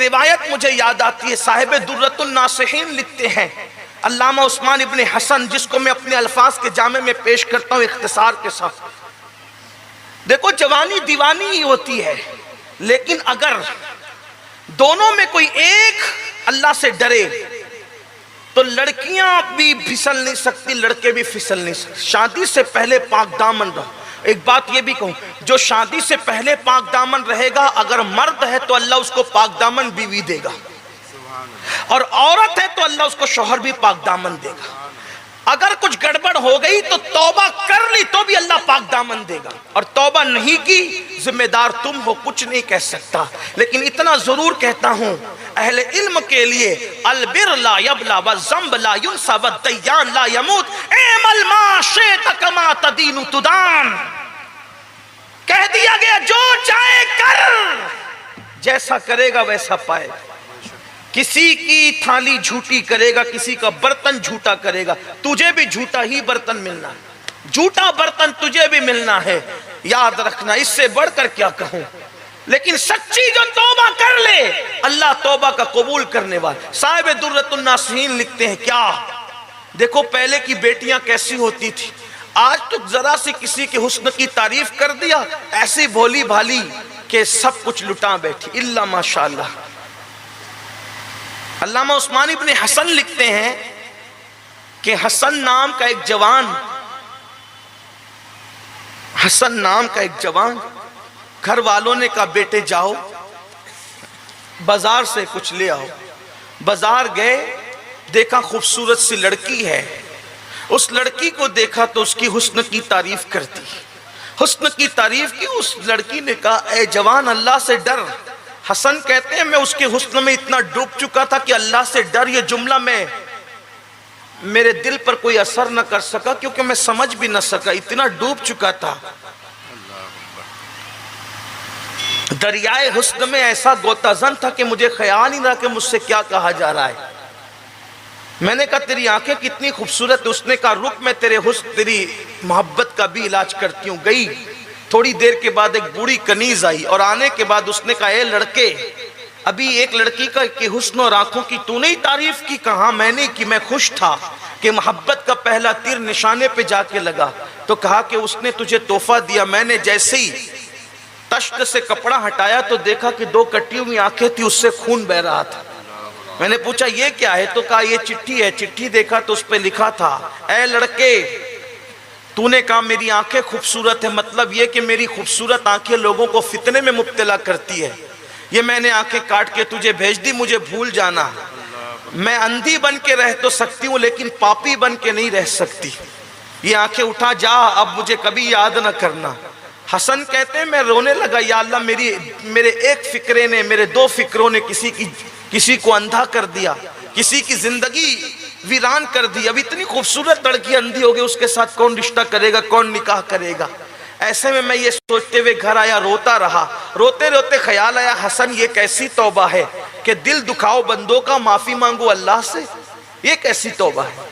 रिवायत मुझे याद आती है, साहिब दुर्रतुन नासिहीन लिखते हैं, अल्लामा उस्मान इब्न हसन, जिसको मैं अपने अल्फाज के जामे में पेश करता हूँ इख्तिसार के साथ। देखो, जवानी दीवानी ही होती है, लेकिन अगर दोनों में कोई एक अल्लाह से डरे तो लड़कियां भी फिसल नहीं सकती, लड़के भी फिसल नहीं सकते। शादी से पहले पाक दामन रहो। एक बात ये भी कहूं, जो शादी से पहले पाक दामन रहेगा, अगर मर्द है तो अल्लाह उसको पाक दामन बीवी देगा, और औरत है तो अल्लाह उसको शौहर भी पाक दामन देगा। अगर कुछ गड़बड़ हो गई तो तौबा कर ली तो भी अल्लाह पाक दामन देगा, और तौबा नहीं की जिम्मेदार तुम हो, कुछ नहीं कह सकता। लेकिन इतना जरूर कहता हूं अहले इल्म के लिए, अलबिर ला यबला व ज़ंब ला युनसा व दय्यान ला यमूत, एमल मा शित कमा तदीनु तुदान। कह दिया गया जो चाहे कर, जैसा करेगा वैसा पाएगा। किसी की थाली झूठी करेगा, किसी का बर्तन झूठा करेगा, तुझे भी झूठा ही बर्तन मिलना है, झूठा बर्तन तुझे भी मिलना है, याद रखना। इससे बढ़कर क्या कहूं। लेकिन सच्ची जो तौबा कर ले, अल्लाह तौबा का कबूल करने वाला। साहिब दुर्रतुन नासिहीन लिखते हैं, क्या देखो पहले की बेटियां कैसी होती थी, आज तो जरा सी किसी के हुस्न की तारीफ कर दिया, ऐसी भोली भाली के सब कुछ लुटा बैठी, इल्ला माशाअल्लाह। अल्लामा उस्मान इब्न हसन लिखते हैं कि हसन नाम का एक जवान, घर वालों ने कहा बेटे जाओ बाजार से कुछ ले आओ। बाजार गए, देखा खूबसूरत सी लड़की है, उस लड़की को देखा तो उसकी हुस्न की तारीफ कर दी, हुस्न की तारीफ की। उस लड़की ने कहा ए जवान, अल्लाह से डर। हसन कहते हैं मैं उसके हुस्न में इतना डूब चुका था कि अल्लाह से डर ये जुमला मेरे दिल पर कोई असर न कर सका, क्योंकि मैं समझ भी न सका, इतना डूब चुका था। दरियाए हुस्न में ऐसा गोताजन था कि मुझे ख्याल ही ना कि मुझसे क्या कहा जा रहा है। मैंने कहा तेरी आंखें कितनी खूबसूरत। उसने कहा रुक, मैं तेरे हुस्न, तेरी मोहब्बत का भी इलाज करती हूँ। गई, थोड़ी देर के बाद एक बूढ़ी कनीज आई, और आने के बाद उसने कहा ए लड़के, अभी एक लड़की का के हुस्न और आंखों की तूने ही तारीफ की। कहा मैंने की, मैं खुश था कि मोहब्बत का पहला तीर निशाने पे जाके लगा। तो कहा कि उसने तुझे तोहफा दिया। मैंने जैसे ही तश्त से कपड़ा हटाया तो देखा कि दो कटी हुई आंखें थी, उससे खून बह रहा था। मैंने पूछा ये क्या है, तो कहा ये चिट्ठी है। चिट्ठी देखा तो उस पर लिखा था ए लड़के, तूने कहा मेरी आंखें खूबसूरत है, मतलब ये कि मेरी खूबसूरत आंखें लोगों को फितने में मुब्तला करती है, ये मैंने आंखें काट के तुझे भेज दी, मुझे भूल जाना। मैं अंधी बन के रह तो सकती हूँ लेकिन पापी बन के नहीं रह सकती। ये आंखें उठा जा, अब मुझे कभी याद न करना। हसन कहते हैं मैं रोने लगा, या अल्लाह मेरे एक फिक्रे ने, मेरे दो फिक्रों ने किसी को अंधा कर दिया, किसी की जिंदगी वीरान कर दी। अब इतनी खूबसूरत लड़की अंधी हो गई, उसके साथ कौन रिश्ता करेगा, कौन निकाह करेगा। ऐसे में मैं ये सोचते हुए घर आया, रोता रहा। रोते रोते ख्याल आया हसन ये कैसी तौबा है कि दिल दुखाओ बंदों का, माफी मांगो अल्लाह से। ये कैसी तौबा है?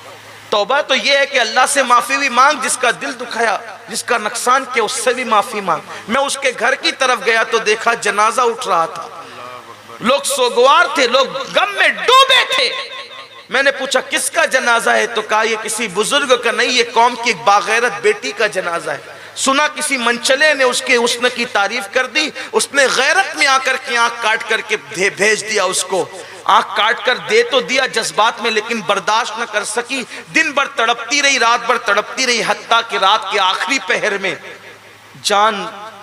तौबा तो ये है कि अल्लाह से माफी भी मांग, जिसका दिल दुखाया, जिसका नुकसान किया उससे भी माफी मांग। मैं उसके घर की तरफ गया तो देखा जनाजा उठ रहा था, लोग सोगवार थे, लोग गम में डूबे थे। मैंने पूछा किसका जनाजा है, तो कहा ये किसी बुजुर्ग का नहीं, ये कौम की एक बागैरत बेटी का जनाजा है। सुना किसी मनचले ने उसके हुस्न की तारीफ कर दी, उसने गैरत में आकर के आंख काट करके भेज दिया उसको। आंख काट कर दे तो दिया जज्बात में, लेकिन बर्दाश्त न कर सकी, दिन भर तड़पती रही, रात भर तड़पती रही, हत्ता कि रात के आखिरी पहर में जान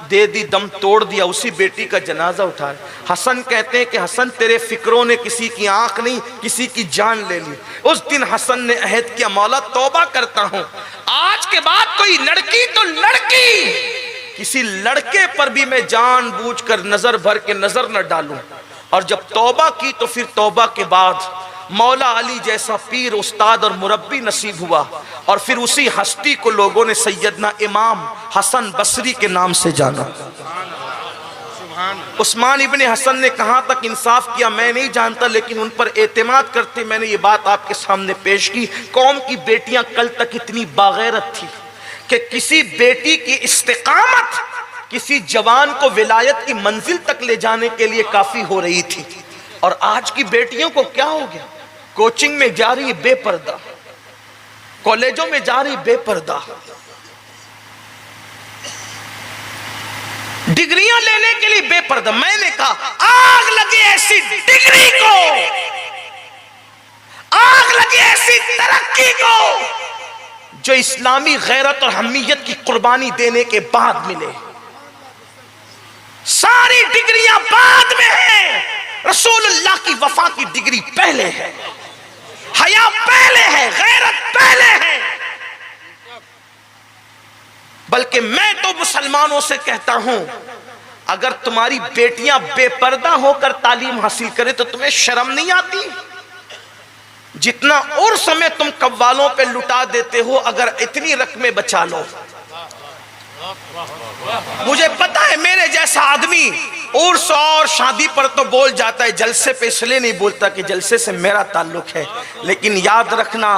दे दी, दम तोड़ दिया। उसी बेटी का जनाजा उठा। हसन कहते हैं कि हसन तेरे फिक्रों ने किसी की आंख नहीं किसी की जान ले ली। उस दिन हसन ने अहद किया मौला तौबा करता हूं, आज के बाद कोई लड़की तो लड़की, किसी लड़के पर भी मैं जानबूझकर नजर भर के नजर न डालूं। और जब तौबा की तो फिर तौबा के बाद मौला अली जैसा पीर, उस्ताद और मुरब्बी नसीब हुआ, और फिर उसी हस्ती को लोगों ने सैयदना इमाम हसन बसरी के नाम से जाना। उस्मान इब्न हसन ने कहां तक इंसाफ किया मैं नहीं जानता, लेकिन उन पर एतमाद करते मैंने ये बात आपके सामने पेश की। कौम की बेटियां कल तक इतनी बागैरत थी कि किसी बेटी की इस्तिकामत किसी जवान को विलायत की मंजिल तक ले जाने के लिए काफी हो रही थी। और आज की बेटियों को क्या हो गया, कोचिंग में जा रही बेपर्दा, कॉलेजों में जा रही बेपर्दा, डिग्रियां लेने के लिए बेपर्दा। मैंने कहा आग लगी ऐसी डिग्री को, आग लगी ऐसी तरक्की को जो इस्लामी गैरत और हमीयत की कुर्बानी देने के बाद मिले। सारी डिग्रियां बाद में है, रसूलुल्लाह की वफा की डिग्री पहले है, हया पहले है, गैरत पहले है। बल्कि मैं तो मुसलमानों से कहता हूं, अगर तुम्हारी बेटियां बेपर्दा होकर तालीम हासिल करें तो तुम्हें शर्म नहीं आती? जितना और समय तुम कव्वालों पे लुटा देते हो, अगर इतनी रकमें बचा लो। मुझे पता है मेरे जैसा आदमी उर्स और शादी पर तो बोल जाता है, जलसे पे इसलिए नहीं बोलता कि जलसे से मेरा ताल्लुक है। लेकिन याद रखना,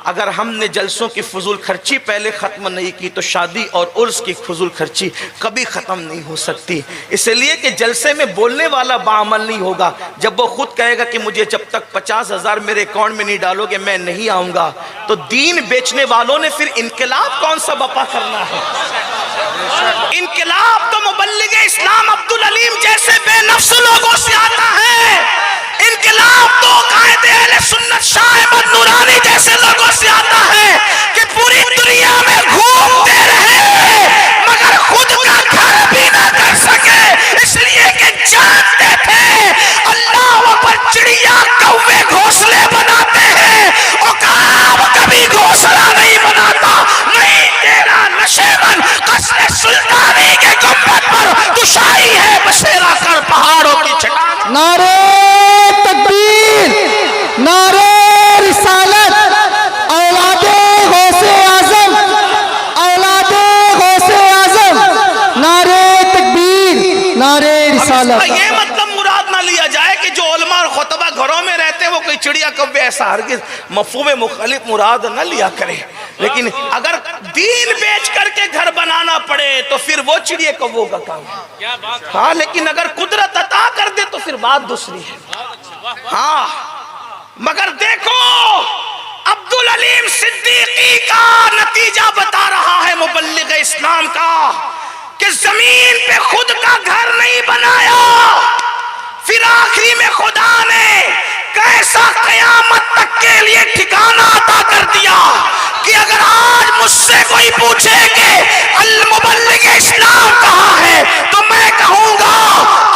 अगर हमने जलसों की फजूल खर्ची पहले ख़त्म नहीं की तो शादी और उर्स की फजूल खर्ची कभी ख़त्म नहीं हो सकती। इसलिए कि जलसे में बोलने वाला बाअमल नहीं होगा। जब वो खुद कहेगा कि मुझे जब तक 50,000 मेरे अकाउंट में नहीं डालोगे मैं नहीं आऊँगा, तो दीन बेचने वालों ने फिर इनकलाब कौन सा बपा करना है? इनकलाब तो मुबल्लिग इस्लाम अब्दुल अलीम जैसे बेनफ्स लोगों से आता है। इनकलाब तो कायदे अहले सुन्नत शाह अहमद नूरानी जैसे लोगों से आता है कि पूरी दुनिया में घूमते रहे मगर खुद का घर भी ना कर सके, इसलिए कि जानते थे अल्लाह पर चिड़िया कौवे घोंसले बनाते हैं, औकाब कभी घोंसला नहीं बनाता। नहीं तेरा नशेबन कसरे सुल्तानी के गुंबद पर दुशाई है, बसेरा कर पहाड़ों की चट्टान। नारे तकबीर, नारे रिसालत, औलादे गौसे आजम, औलादे गौसे आजम, नारे तकबीर, नारे रिसालत। ये मतलब मुराद ना लिया जाए कि जो उलमा और खुतबा घरों में रहते हैं वो कोई चिड़िया कौवे, ऐसा हरगिज़ मफ़हूम मुखालिफ मुराद ना लिया करे। लेकिन अगर दीन बेच करके घर बनाना पड़े तो फिर वो चिड़िया कौवों का काम है। हाँ, लेकिन अगर कुदरत अता कर दे तो फिर बात दूसरी है। हाँ, मगर देखो अब्दुल अलीम सिद्दीकी का नतीजा बता रहा है मुबल्लिग इस्लाम का कि जमीन पे खुद का घर नहीं बनाया, फिर आखिरी में खुदा ने कैसा कयामत तक के लिए ठिकाना अता कर दिया कि अगर आज मुझसे कोई पूछे कि अल मुबल्लिग इस्लाम कहाँ है तो मैं कहूंगा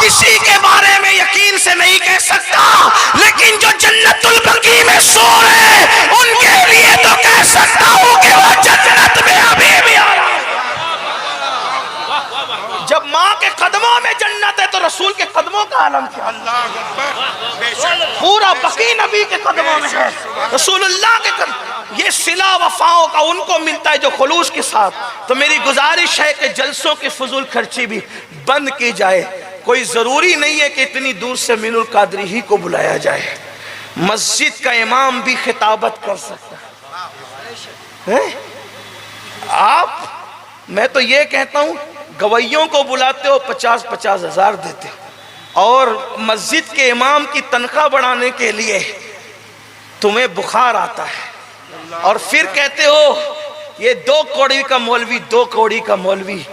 किसी के बारे में यकीन से नहीं कह सकता, लेकिन जो जन्नतुल बकी में सो रहे उनके लिए तो कह सकता हूं कि वो जन्नत में अभी भी आ रहा है। जब माँ के कदमों में जन्नत है तो रसूल के कदमों का आलम क्या? पूरा बकी नबी के कदमों में है, रसूलुल्लाह के कदम। ये सिला वफाओं का उनको मिलता है जो खुलूस के साथ। तो मेरी गुजारिश है कि जलसों की फजूल खर्ची भी बंद की जाए। कोई जरूरी नहीं है कि इतनी दूर से मीनुल कादरी ही को बुलाया जाए, मस्जिद का इमाम भी खिताबत कर सकता है। आप, मैं तो ये कहता हूँ, गवैयों को बुलाते हो 50-50 हज़ार देते और मस्जिद के इमाम की तनख्वाह बढ़ाने के लिए तुम्हें बुखार आता है और फिर कहते हो ये 2 कौड़ी का मौलवी, 2 कौड़ी का मौलवी।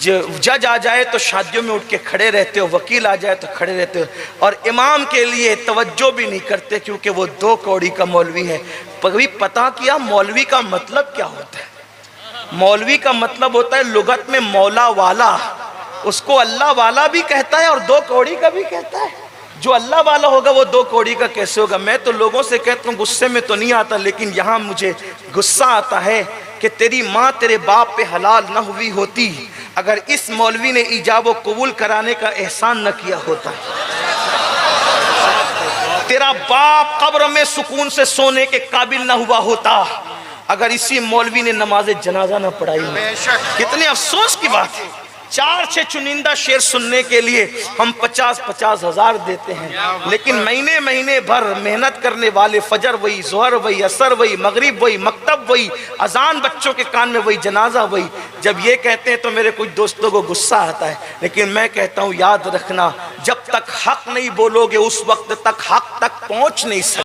जज आ जाए तो शादियों में उठ के खड़े रहते हो, वकील आ जाए तो खड़े रहते हो, और इमाम के लिए तवज्जो भी नहीं करते क्योंकि वो 2 कौड़ी का मौलवी है। कभी पता किया मौलवी का मतलब क्या होता है? मौलवी का मतलब होता है लुगत में मौला वाला, उसको अल्लाह वाला भी कहता है और 2 कौड़ी का भी कहता है। जो अल्लाह वाला होगा वो 2 कौड़ी का कैसे होगा? मैं तो लोगों से कहता हूँ, गुस्से में तो नहीं आता, लेकिन यहाँ मुझे गुस्सा आता है कि तेरी माँ तेरे बाप पे हलाल न हुई होती अगर इस मौलवी ने इजाब व कबूल कराने का एहसान न किया होता। तेरा बाप कब्र में सुकून से सोने के काबिल न हुआ होता अगर इसी मौलवी ने नमाज जनाजा न पढ़ाई हो। कितने अफसोस की बात है। 4-6 चुनिंदा शेर सुनने के लिए हम 50-50 हज़ार देते हैं, लेकिन महीने महीने भर मेहनत करने वाले, फजर वही, जोहर वही, असर वही, मगरिब वही, मकतब वही, अजान बच्चों के कान में वही, जनाजा वही। जब ये कहते हैं तो मेरे कुछ दोस्तों को गुस्सा आता है, लेकिन मैं कहता हूँ याद रखना जब तक हक नहीं बोलोगे उस वक्त तक हक तक पहुंच नहीं सकते।